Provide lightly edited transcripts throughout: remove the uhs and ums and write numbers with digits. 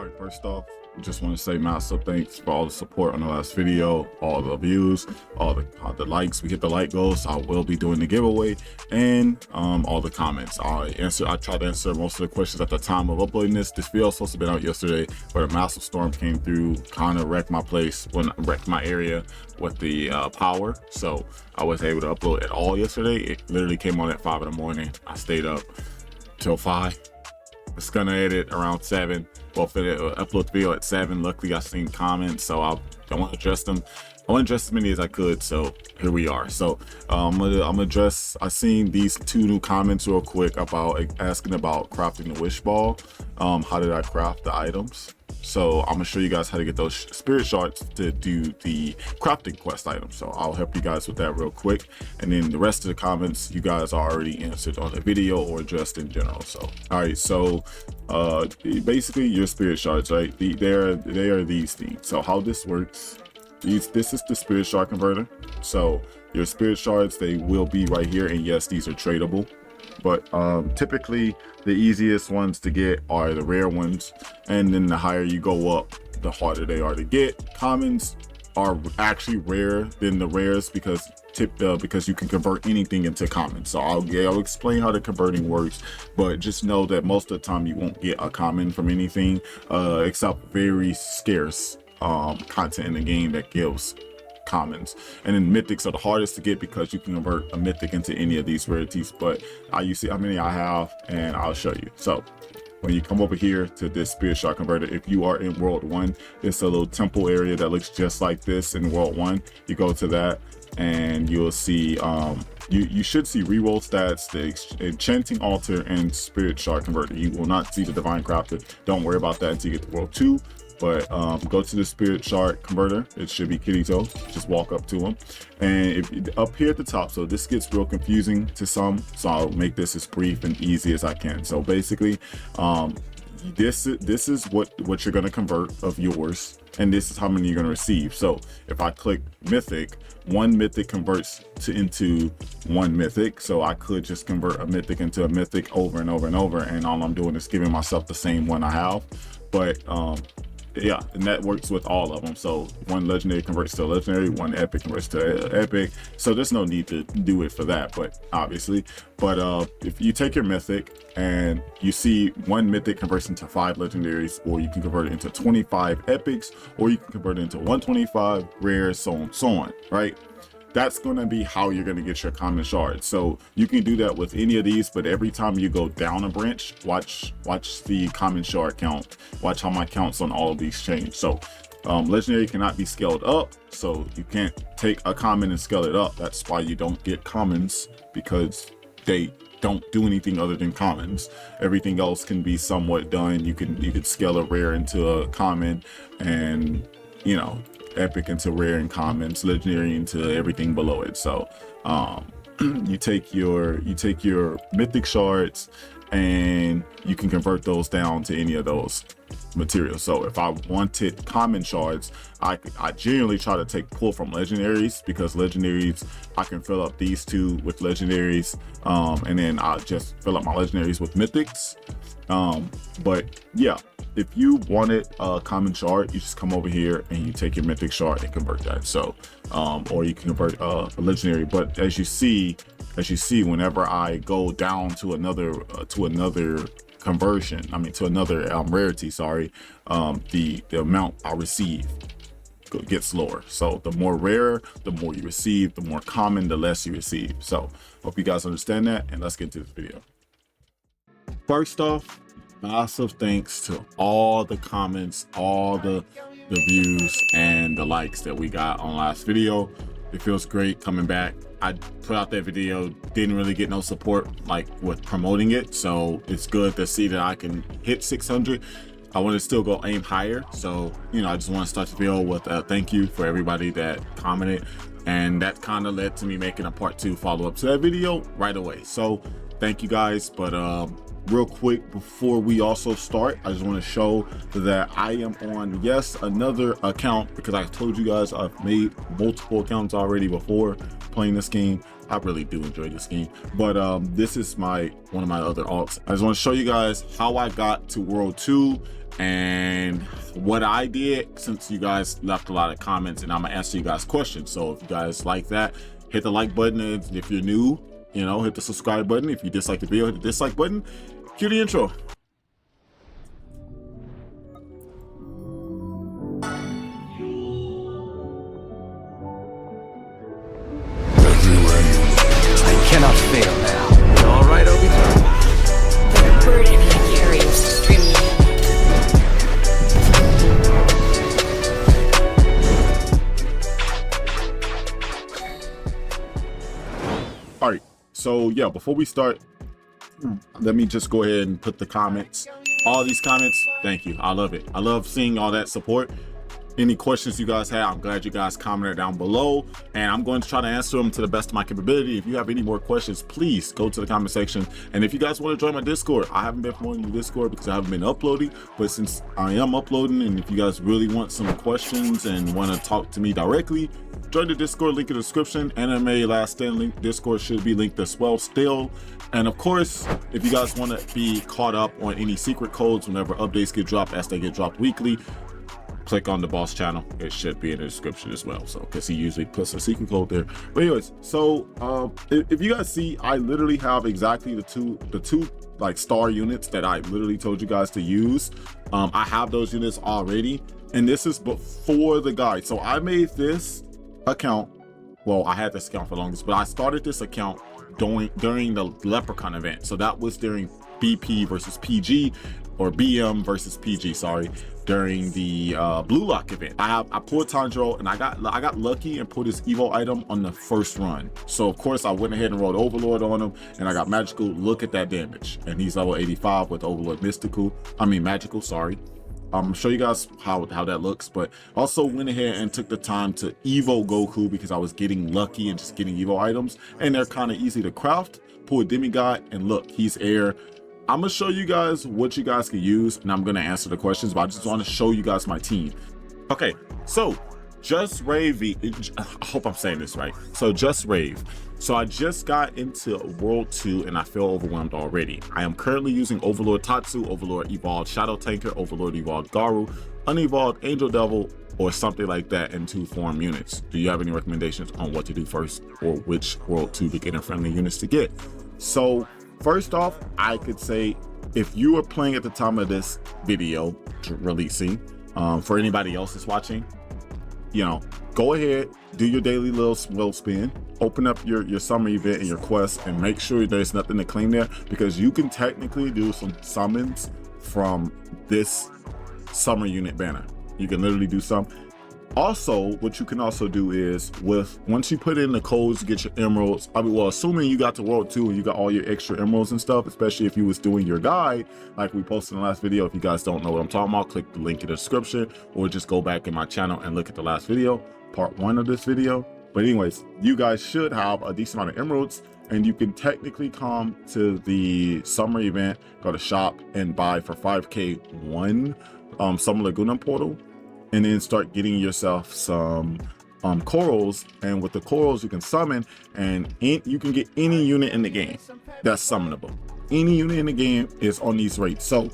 All right, first off, just want to say massive thanks for all the support on the last video, all the views, all the likes. We hit the like goals. I will be doing the giveaway, and all the comments. I tried to answer most of the questions at the time of uploading this. This video was supposed to have been out yesterday, but a massive storm came through, kind of wrecked my place, wrecked my area with the power. So I wasn't able to upload at all yesterday. It literally came on at 5 in the morning. I stayed up till 5. It's gonna edit around 7. Well, upload the video at 7. Luckily, I seen comments, so I want to address them. I want to address as many as I could. So here we are. So I'm gonna address. I seen these 2 new comments real quick about asking about crafting the wish ball. How did I craft the items? So I'm gonna show you guys how to get those spirit shards to do the crafting quest items. So I'll help you guys with that real quick, and then the rest of the comments you guys already answered on the video or addressed in general. So all right, so basically your spirit shards, right? They are these things. So how this works, this is the spirit shard converter. So your spirit shards, they will be right here, and yes, these are tradable. But typically the easiest ones to get are the rare ones, and then the higher you go up, the harder they are to get. Commons are actually rare than the rares because you can convert anything into common. So I'll explain how the converting works, but just know that most of the time you won't get a common from anything except very scarce content in the game that gives commons. And then mythics are the hardest to get because you can convert a mythic into any of these rarities. But you see how many I have, and I'll show you. So when you come over here to this spirit shard converter, if you are in world 1, it's a little temple area that looks just like this in world 1. You go to that and you'll see you should see reroll stats, the enchanting altar, and spirit shard converter. You will not see the divine crafter. Don't worry about that until you get to world 2. But go to the spirit shard converter. It should be Kittyto. Just walk up to him, and up here at the top. So this gets real confusing to some, so I'll make this as brief and easy as I can. So basically, this is what you're going to convert of yours, and this is how many you're going to receive. So if I click mythic, 1 mythic converts into 1 mythic. So I could just convert a mythic into a mythic over and over and over, and all I'm doing is giving myself the same one I have. But yeah, and that works with all of them. So 1 legendary converts to a legendary, 1 epic converts to epic. So there's no need to do it for that, but obviously. But if you take your mythic and you see 1 mythic converts into 5 legendaries, or you can convert it into 25 epics, or you can convert it into 125 rares, so on, right? That's going to be how you're going to get your common shards. So you can do that with any of these, but every time you go down a branch, watch the common shard count. Watch how my counts on all of these change. So legendary cannot be scaled up, so you can't take a common and scale it up. That's why you don't get commons, because they don't do anything other than commons. Everything else can be somewhat done. You could scale a rare into a common, and you know, epic into rare and commons, legendary into everything below it. So you take your mythic shards and you can convert those down to any of those materials. So if I wanted common shards, I generally try to pull from legendaries, because legendaries, I can fill up these 2 with legendaries, and then I'll just fill up my legendaries with mythics. But yeah, if you wanted a common shard, you just come over here and you take your mythic shard and convert that. So or you can convert a legendary. But as you see, whenever I go down to another conversion, to another rarity, sorry, the amount I receive gets lower. So the more rare, the more you receive. The more common, the less you receive. So hope you guys understand that, and let's get into this video. First off, massive thanks to all the comments, all the views, and the likes that we got on last video. It feels great coming back. I put out that video, didn't really get no support like with promoting it, so it's good to see that I can hit 600. I want to still go aim higher, so you know, I just want to start the video with a thank you for everybody that commented, and that kind of led to me making a part 2 follow-up to that video right away. So thank you guys. But real quick before we also start, I just want to show that I am on another account, because I told you guys I've made multiple accounts already before playing this game. I really do enjoy this game, but this is one of my other alts. I just want to show you guys how I got to world 2 And what I did, since you guys left a lot of comments, and I'm gonna answer you guys questions, so if you guys like that, hit the like button, and if you're new, you know, hit the subscribe button. If you dislike the video, hit the dislike button. Cue the intro. I cannot fail now. All right, Obi-Wan? The burden I carry is extremely All right, so yeah, before we start, let me just go ahead and put the comments, all these comments. Thank you. I love it. I love seeing all that support. Any questions you guys have, I'm glad you guys commented down below, and I'm going to try to answer them to the best of my capability. If you have any more questions, please go to the comment section. And if you guys want to join my Discord, I haven't been promoting the Discord because I haven't been uploading, but since I am uploading, and if you guys really want some questions and want to talk to me directly, join the Discord, link in the description. Anime Last Stand link, Discord should be linked as well still. And of course, if you guys want to be caught up on any secret codes whenever updates get dropped, as they get dropped weekly, click on the boss channel. It should be in the description as well, so because he usually puts a secret code there. But anyways, so if you guys see, I literally have exactly the two like star units that I literally told you guys to use. I have those units already, and this is before the guide. So I made this account, well, I had this account for the longest, but I started this account during the Leprechaun event. So that was during BP versus PG, or BM versus PG, sorry, during the Blue Lock event. I pulled Tanjiro, and I got lucky and put his Evo item on the first run. So of course I went ahead and rolled Overlord on him, and I got magical. Look at that damage, and he's level 85 with Overlord magical, sorry. I'm gonna show you guys how that looks, but also went ahead and took the time to Evo Goku because I was getting lucky and just getting Evo items, and they're kind of easy to craft. Pull a demigod, and look, he's air. I'm gonna show you guys what you guys can use, and I'm gonna answer the questions, but I just want to show you guys my team. Okay, so Just Rave, I hope I'm saying this right. So Just Rave. So I just got into World 2 and I feel overwhelmed already. I am currently using Overlord Tatsu, Overlord Evolved Shadow Tanker, Overlord Evolved Garu, Unevolved Angel Devil, or something like that in 2 form units. Do you have any recommendations on what to do first, or which World 2 beginner friendly units to get? So first off, I could say if you are playing at the time of this video releasing, for anybody else that's watching, you know, go ahead, do your daily little spin, open up your summer event and your quest, and make sure there's nothing to claim there, because you can technically do some summons from this summer unit banner. You can literally do some. Also, what you can also do is, once you put in the codes to get your emeralds, I mean, well, assuming you got to World 2 and you got all your extra emeralds and stuff, especially if you was doing your guide like we posted in the last video. If you guys don't know what I'm talking about, click the link in the description, or just go back in my channel and look at the last video, part 1 of this video. But anyways, you guys should have a decent amount of emeralds, and you can technically come to the summer event, go to shop, and buy for 5k one Summer Laguna portal, and then start getting yourself some corals. And with the corals you can summon, and you can get any unit in the game that's summonable. Any unit in the game is on these rates. So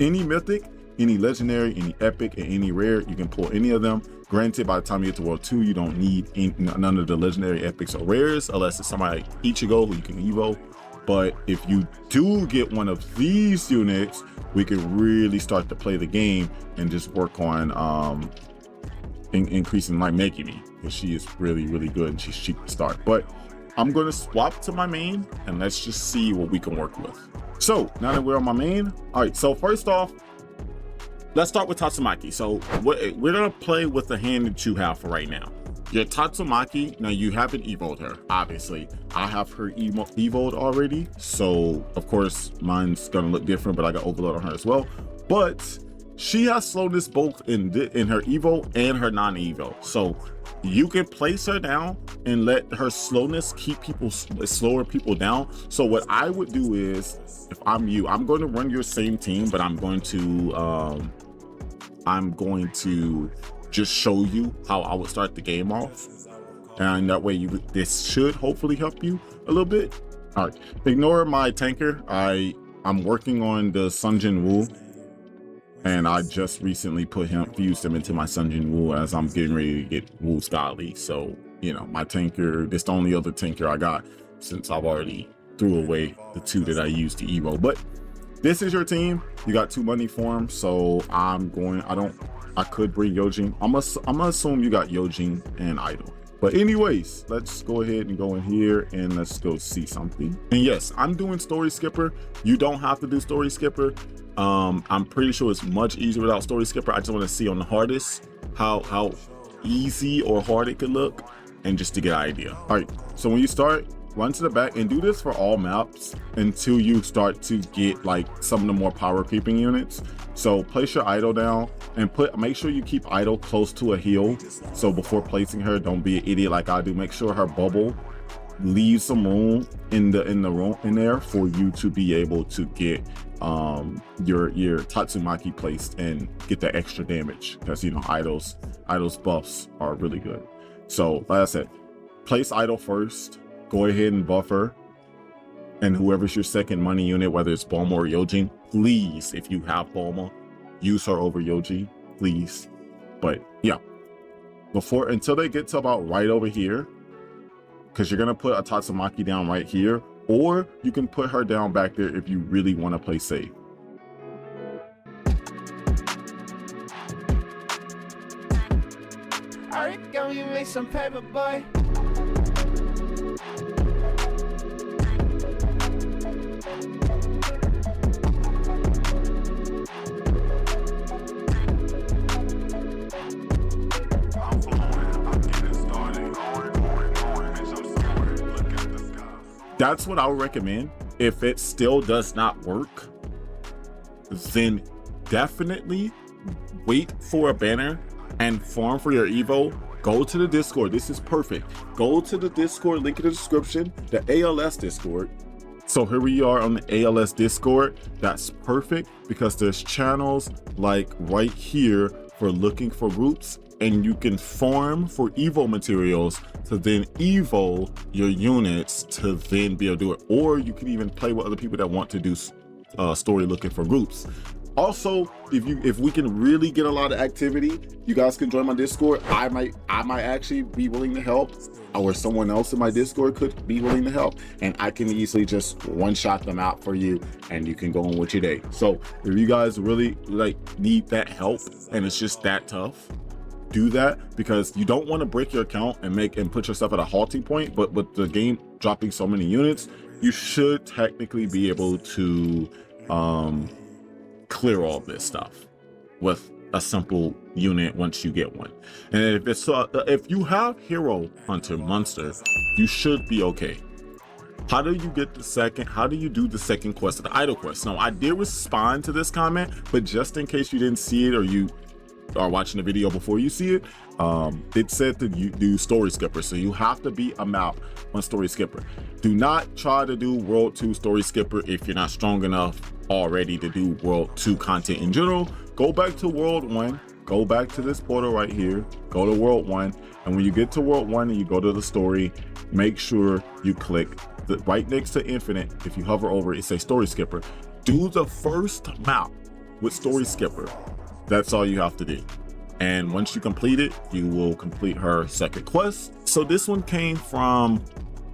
any mythic, any legendary, any epic, and any rare, you can pull any of them. Granted, by the time you get to World 2, you don't need none of the legendary, epics, or rares, unless it's somebody like Ichigo who you can evo. But if you do get one of these units, we can really start to play the game and just work on increasing like Megumi, because she is really, really good and she's cheap to start. But I'm going to swap to my main, and let's just see what we can work with. So now that we're on my main, all right, so first off, let's start with Tatsumaki. So we're going to play with the hand that you have for right now. Your Tatsumaki, now you haven't evolved her, obviously. I have her evolved already, so of course mine's gonna look different, but I got Overload on her as well. But she has slowness both in her evo and her non-evo. So you can place her down and let her slowness keep slower people down. So what I would do is, if I'm you, I'm going to run your same team, but I'm going to just show you how I would start the game off, and that way this should hopefully help you a little bit. All right, ignore my tanker. I'm working on the Sunjin Wu And I just recently fused him into my Sunjin Wu as I'm getting ready to get Wu Scholarly. So, you know, my tanker, this is the only other tanker I got since I've already threw away the 2 that I used to Evo. But this is your team. You got 2 money forms. So I could bring Yojin. I'm gonna assume you got Yojin and Idol. But anyways, let's go ahead and go in here and let's go see something. And yes, I'm doing Story Skipper. You don't have to do Story Skipper. I'm pretty sure it's much easier without Story Skipper. I just want to see on the hardest how easy or hard it could look, and just to get an idea. All right, so when you start, run to the back and do this for all maps until you start to get like some of the more power creeping units. So place your idol down and make sure you keep idol close to a heal. So before placing her, don't be an idiot like I do. Make sure her bubble leaves some room in there for you to be able to get your Tatsumaki placed and get that extra damage, because you know idol's buffs are really good. So like I said, place idol first, go ahead and buff her, and whoever's your second money unit, whether it's Bulma or Yojin, please, if you have Bulma, use her over Yoji, please. But yeah, until they get to about right over here, because you're gonna put a Tatsumaki down right here, or you can put her down back there if you really want to play safe. Alright, go you make some paper, boy. That's what I would recommend. If it still does not work, then definitely wait for a banner and farm for your Evo. Go to the Discord. This is perfect. Go to the Discord, link in the description, the ALS Discord. So here we are on the ALS Discord. That's perfect because there's channels like right here for looking for groups, and you can farm for Evo materials to then Evo your units to then be able to do it. Or you can even play with other people that want to do story looking for groups. Also, if we can really get a lot of activity, you guys can join my Discord. I might actually be willing to help, or someone else in my Discord could be willing to help, and I can easily just one-shot them out for you, and you can go on with your day. So if you guys really need that help and it's just that tough, do that, because you don't want to break your account and put yourself at a halting point. But with the game dropping so many units, you should technically be able to clear all this stuff with a simple unit once you get one. And if you have Hero Hunter Monster, you should be okay. How do you do the second quest, the idol quest? Now, I did respond to this comment, but just in case you didn't see it, or you are watching the video before you see it, it said that you do Story Skipper, so you have to be a map on Story Skipper. Do not try to do World 2 Story Skipper if you're not strong enough already to do World 2 content in general. Go back to World 1, go back to this portal right here, go to World 1, and when you get to World 1 and you go to the story, make sure you click right next to Infinite. If you hover over it, it says Story Skipper. Do the first map with Story Skipper. That's all you have to do. And once you complete it, you will complete her second quest. So this one came from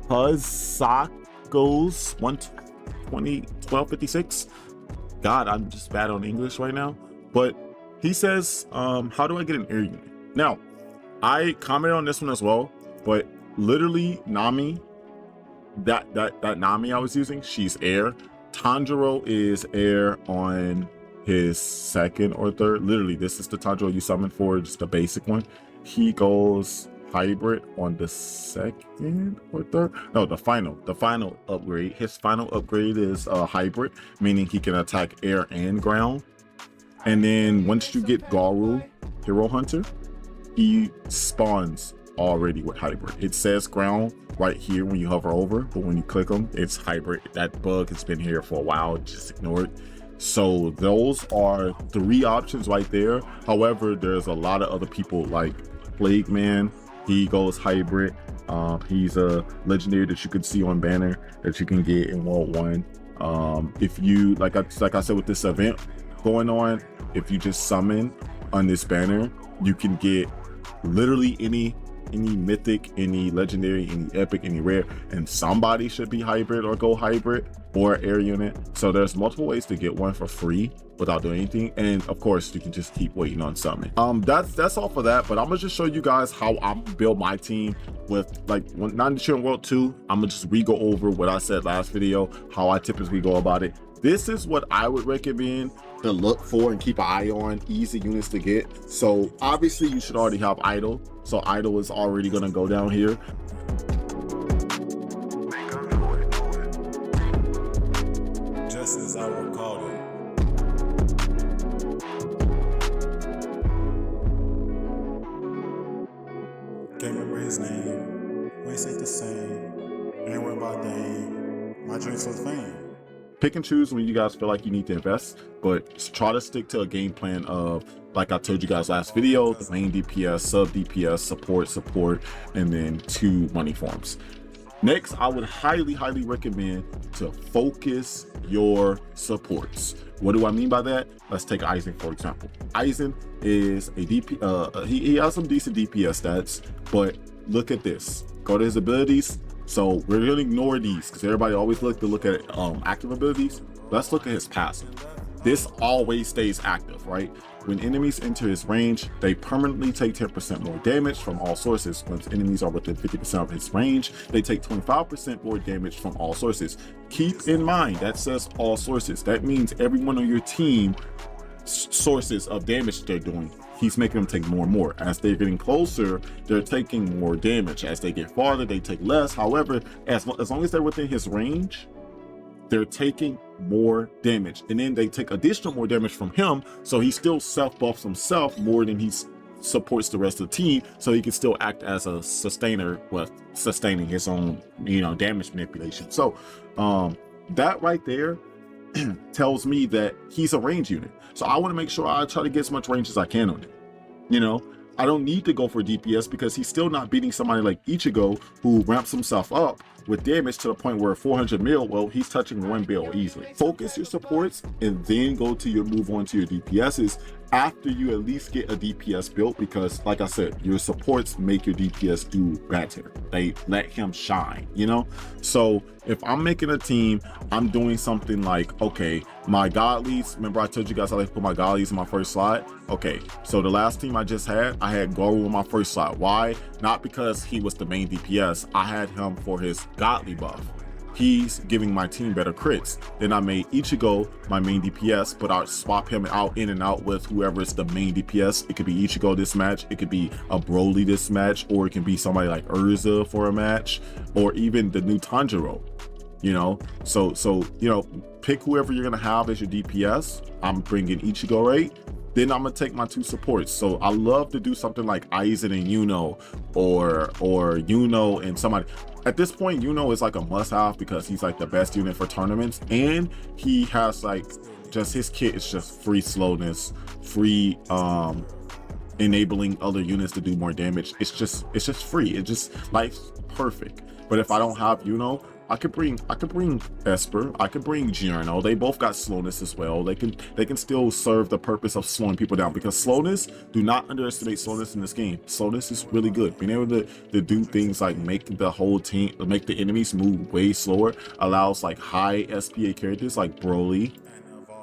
Huzzakos 1256. God, I'm just bad on English right now. But he says, how do I get an air unit? Now, I commented on this one as well, but literally Nami, that Nami I was using, she's air. Tanjiro is air on his second or third. Literally, this is the Tanjiro you summon for, just the basic one. He goes hybrid on the second or third. No, the final upgrade. His final upgrade is hybrid, meaning he can attack air and ground. And then once you get Garu, Hero Hunter, he spawns already with hybrid. It says ground right here when you hover over, but when you click him, it's hybrid. That bug has been here for a while, just ignore it. So those are 3 options right there. However, there's a lot of other people like Plague Man. He goes hybrid. He's a legendary that you could see on banner that you can get in World 1. If you like I said with this event, going on. If you just summon on this banner, you can get literally any mythic, any legendary, any epic, any rare, and somebody should be hybrid or go hybrid or air unit. So there's multiple ways to get one for free without doing anything, and of course you can just keep waiting on something. That's all for that, but I'm gonna just show you guys how I build my team with like non-deterrent world 2. I'm gonna just re-go over what I said last video, how I typically go about it. This is what I would recommend to look for and keep an eye on, easy units to get. So obviously you should already have idle, so idle is already gonna go down here. Just as I recalled it. Can't remember his name. Ways ain't the same. Ain't worried about name. My dreams for fame. Pick and choose when you guys feel like you need to invest, but try to stick to a game plan of, like I told you guys last video, the main DPS, sub DPS, support, and then 2 money forms. Next, I would highly recommend to focus your supports. What do I mean by that? Let's take Aizen for example. Aizen is a DP, he has some decent DPS stats, but look at this. Go to his abilities. So we're gonna ignore these because everybody always look at active abilities. Let's look at his passive. This always stays active, right? When enemies enter his range, they permanently take 10% more damage from all sources. When enemies are within 50% of his range, they take 25% more damage from all sources. Keep in mind, that says all sources. That means everyone on your team sources of damage they're doing, he's making them take more and more. As they're getting closer, they're taking more damage. As they get farther, they take less. However, as long as they're within his range, they're taking more damage, and then they take additional more damage from him, so he still self buffs himself more than he supports the rest of the team, so he can still act as a sustainer with sustaining his own, damage manipulation. So that right there tells me that he's a range unit. So I want to make sure I try to get as much range as I can on it. I don't need to go for DPS because he's still not beating somebody like Ichigo, who ramps himself up with damage to the point where 400 mil, well, he's touching 1 bill easily. Focus your supports and then go to move on to your DPSs after you at least get a DPS built, because like I said, your supports make your DPS do better. They let him shine, So if I'm making a team, I'm doing something like, okay, my godlies, remember I told you guys I like to put my godlies in my first slot? Okay, so the last team I just had, I had Goro in my first slot. Why? Not because he was the main DPS. I had him for his godly buff. He's giving my team better crits. Then I made Ichigo my main DPS, but I'll swap him in and out with whoever's the main DPS. It could be Ichigo this match, it could be a Broly this match, or it can be somebody like Urza for a match, or even the new Tanjiro. So pick whoever you're gonna have as your DPS. I'm bringing Ichigo, right? Then I'm gonna take my 2 supports. So I love to do something like Aizen and Yuno, or Yuno and somebody. At this point, Yuno is like a must-have because he's like the best unit for tournaments, and he has like just his kit is just free slowness, free enabling other units to do more damage. It's just free. It just, life's perfect. But if I don't have Yuno, I could bring Esper, I could bring Giorno. They both got slowness as well. They can still serve the purpose of slowing people down, because slowness, do not underestimate slowness in this game. Slowness is really good. Being able to do things like make the whole team, make the enemies move way slower, allows like high SPA characters like Broly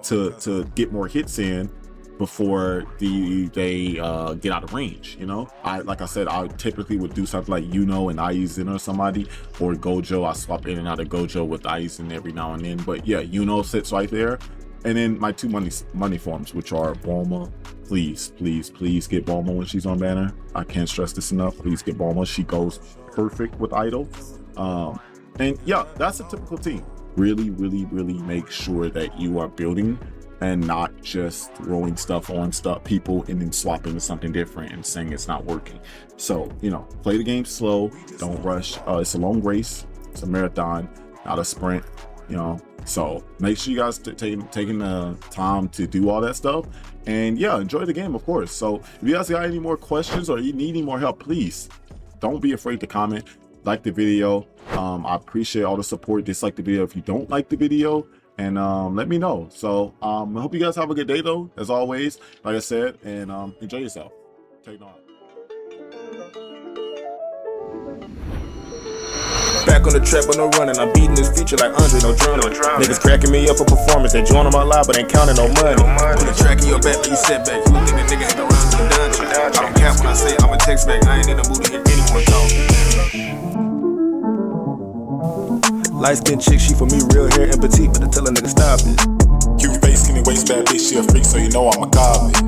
to get more hits in before they get out of range. Like I said, I typically would do something like Yuno and Aizen or somebody, or Gojo. I swap in and out of Gojo with Aizen every now and then, but yeah, Yuno sits right there. And then my 2 money forms, which are Bulma. Please get Bulma when she's on banner. I can't stress this enough. Please get Bulma. She goes perfect with idle. And yeah, that's a typical team. Really make sure that you are building and not just throwing stuff on people and then swapping to something different and saying it's not working. So, play the game slow, don't rush. It's a long race, it's a marathon, not a sprint, So make sure you guys taking the time to do all that stuff, and yeah, enjoy the game, of course. So if you guys got any more questions or you need any more help, please don't be afraid to comment, like the video. I appreciate all the support. Dislike the video if you don't like the video, and let me know. So I hope you guys have a good day though, as always, like I said, and enjoy yourself. Take on. Back on the trap, but no running. I'm beating this feature like Andre, no drumming. Niggas cracking me up for performance. They join on my live, but ain't counting no money. Put a track in your back, but you set back. You think the nigga ain't around to the dungeon. I don't cap when I say I'm a text back. I ain't in the mood to hear anyone talk. Light skin chick, she for me real hair and petite, but to tell a nigga stop it. Cute face, skinny waist, bad bitch, she a freak, so you know I'm a copy.